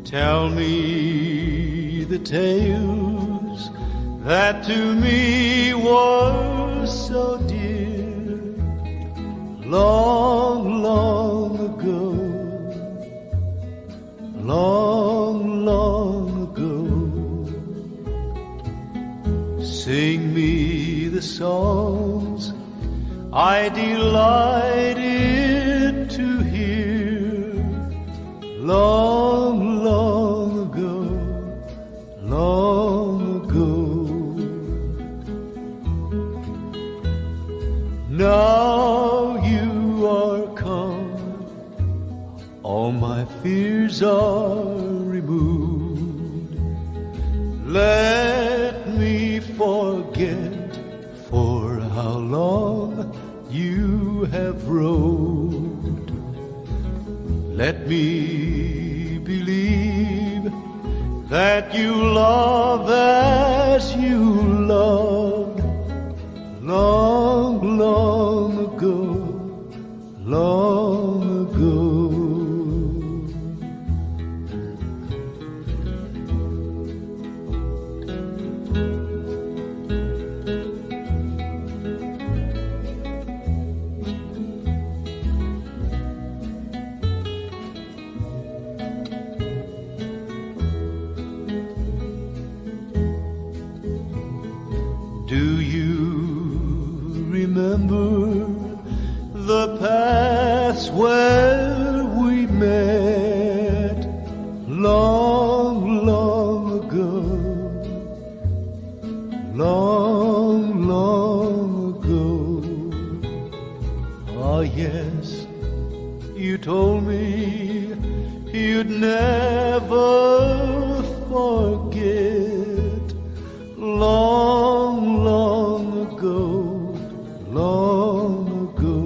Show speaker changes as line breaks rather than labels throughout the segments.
Tell me the tales that to me were so dear, long, long ago, long, long ago. Sing me the songs I delighted to hear, long, long ago, long ago. Now you are come, all my fears are removed. Let me forget for how long you have roved. Let me believe that you love as you loved long, long ago, long ago. Do you remember the paths where we met long, long ago, long, long ago? Ah, yes, you told me you'd never forget long, long ago, long ago.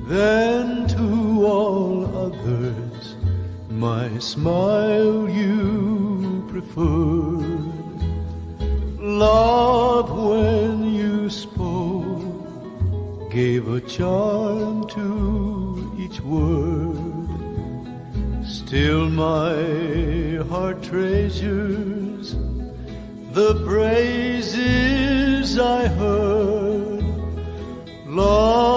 Then to all others my smile you preferred. Love when you spoke gave a charm to each word. Still my heart treasures the praises I heard long